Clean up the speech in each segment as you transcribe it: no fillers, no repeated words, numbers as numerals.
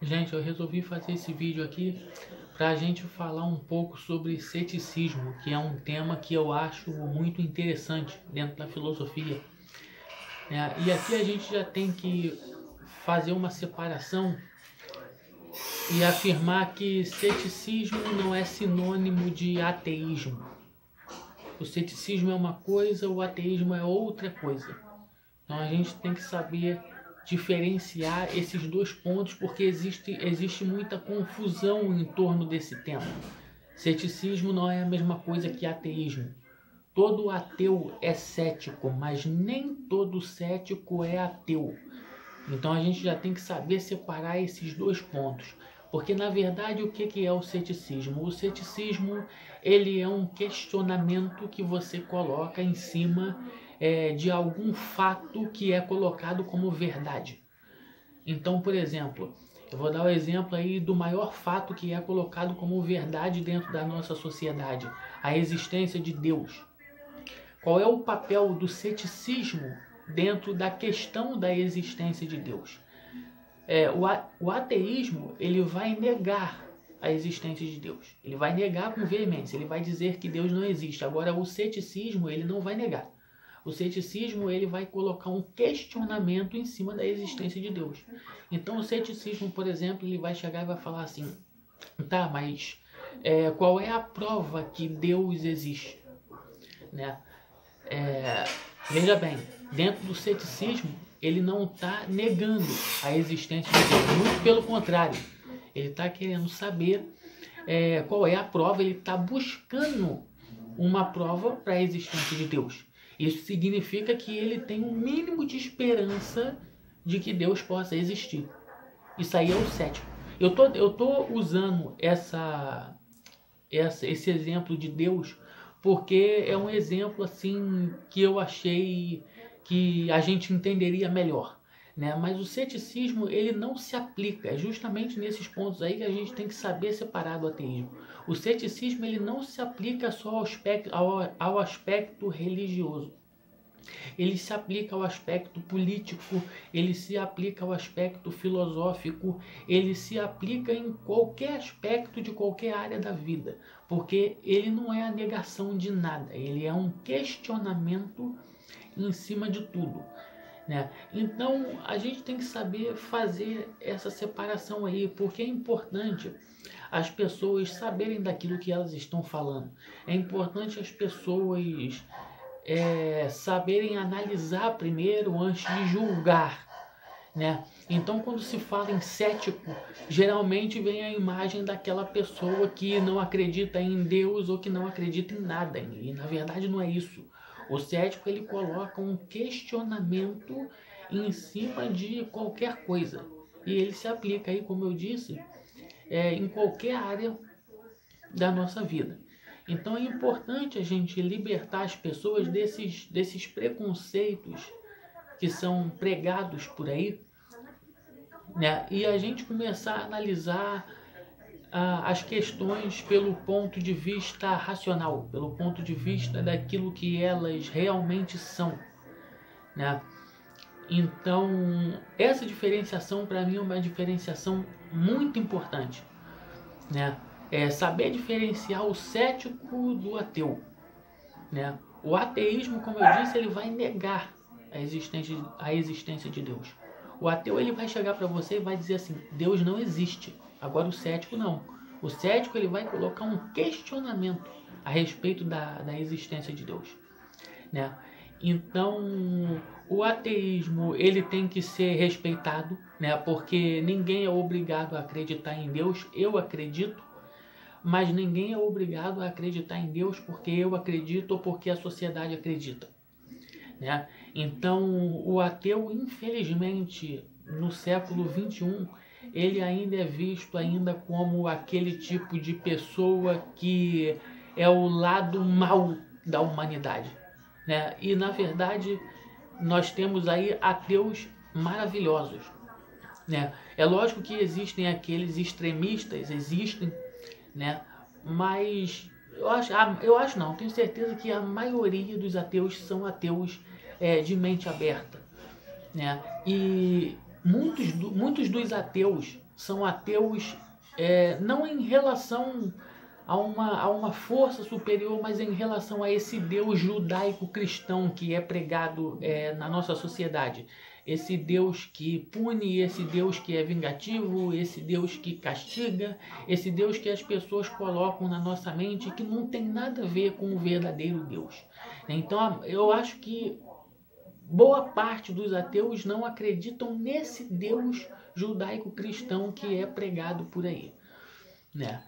Gente, eu resolvi fazer esse vídeo aqui para a gente falar um pouco sobre ceticismo, que é um tema que eu acho muito interessante dentro da filosofia. E aqui a gente já tem que fazer uma separação e afirmar que ceticismo não é sinônimo de ateísmo. O ceticismo é uma coisa, o ateísmo é outra coisa. Então a gente tem que saber diferenciar esses dois pontos, porque existe muita confusão em torno desse tema. Ceticismo não é a mesma coisa que ateísmo. Todo ateu é cético, mas nem todo cético é ateu. Então a gente já tem que saber separar esses dois pontos. Porque na verdade o que é o ceticismo? O ceticismo ele é um questionamento que você coloca em cima de algum fato que é colocado como verdade. Então, por exemplo, eu vou dar o exemplo aí do maior fato que é colocado como verdade dentro da nossa sociedade, a existência de Deus. Qual é o papel do ceticismo dentro da questão da existência de Deus? O ateísmo ele vai negar a existência de Deus. Ele vai negar com veemência, ele vai dizer que Deus não existe. Agora, o ceticismo ele não vai negar. O ceticismo ele vai colocar um questionamento em cima da existência de Deus. Então, o ceticismo, por exemplo, ele vai chegar e vai falar assim: tá, mas qual é a prova que Deus existe? Né? Veja bem, dentro do ceticismo, ele não está negando a existência de Deus, muito pelo contrário, ele está querendo saber qual é a prova, ele está buscando uma prova para a existência de Deus. Isso significa que ele tem um mínimo de esperança de que Deus possa existir. Isso aí é o cético. Eu tô usando esse exemplo de Deus porque é um exemplo assim que eu achei que a gente entenderia melhor, né? Mas o ceticismo ele não se aplica, é justamente nesses pontos aí que a gente tem que saber separar do ateísmo. O ceticismo ele não se aplica só ao aspecto religioso. Ele se aplica ao aspecto político, ele se aplica ao aspecto filosófico, ele se aplica em qualquer aspecto de qualquer área da vida, porque ele não é a negação de nada, ele é um questionamento em cima de tudo. Né? Então a gente tem que saber fazer essa separação aí, porque é importante as pessoas saberem daquilo que elas estão falando. É importante as pessoas saberem analisar primeiro antes de julgar, né? Então, quando se fala em cético, geralmente vem a imagem daquela pessoa que não acredita em Deus ou que não acredita em nada. E na verdade não é isso. O cético ele coloca um questionamento em cima de qualquer coisa. E ele se aplica aí, como eu disse, em qualquer área da nossa vida. Então é importante a gente libertar as pessoas desses preconceitos que são pregados por aí, né? E a gente começar a analisar as questões pelo ponto de vista racional, pelo ponto de vista daquilo que elas realmente são, né? Então, essa diferenciação para mim é uma diferenciação muito importante, né? Saber diferenciar o cético do ateu, né? O ateísmo, como eu disse, ele vai negar a existência de Deus. O ateu ele vai chegar para você e vai dizer assim: Deus não existe. Agora o cético não. O cético ele vai colocar um questionamento a respeito da existência de Deus, né? Então, o ateísmo ele tem que ser respeitado, né? Porque ninguém é obrigado a acreditar em Deus. Eu acredito, mas ninguém é obrigado a acreditar em Deus porque eu acredito ou porque a sociedade acredita, né? Então, o ateu, infelizmente, no século XXI, ele ainda é visto ainda como aquele tipo de pessoa que é o lado mau da humanidade, né? E, na verdade, nós temos aí ateus maravilhosos, né? É lógico que existem aqueles extremistas, existem, né? Mas eu acho não, tenho certeza que a maioria dos ateus são ateus de mente aberta, né? E muitos dos ateus são ateus não em relação a uma força superior, mas em relação a esse Deus judaico-cristão que é pregado na nossa sociedade. Esse Deus que pune, esse Deus que é vingativo, esse Deus que castiga, esse Deus que as pessoas colocam na nossa mente que não tem nada a ver com o verdadeiro Deus. Então eu acho que boa parte dos ateus não acreditam nesse Deus judaico-cristão que é pregado por aí, né?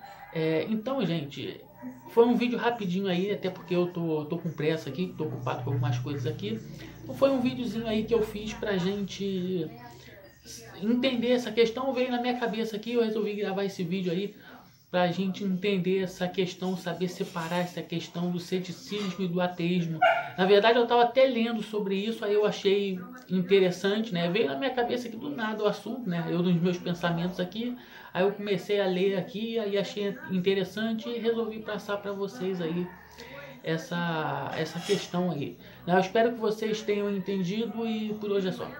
Então, gente, foi um vídeo rapidinho aí, até porque eu tô com pressa aqui, tô ocupado com algumas coisas aqui. Então foi um videozinho aí que eu fiz pra gente entender essa questão. Veio na minha cabeça aqui, eu resolvi gravar esse vídeo aí pra gente entender essa questão, saber separar essa questão do ceticismo e do ateísmo. Na verdade, eu estava até lendo sobre isso, aí eu achei interessante, né? Veio na minha cabeça aqui do nada o assunto, né? Eu nos meus pensamentos aqui, aí eu comecei a ler aqui, aí achei interessante e resolvi passar para vocês aí essa questão aí. Eu espero que vocês tenham entendido e por hoje é só.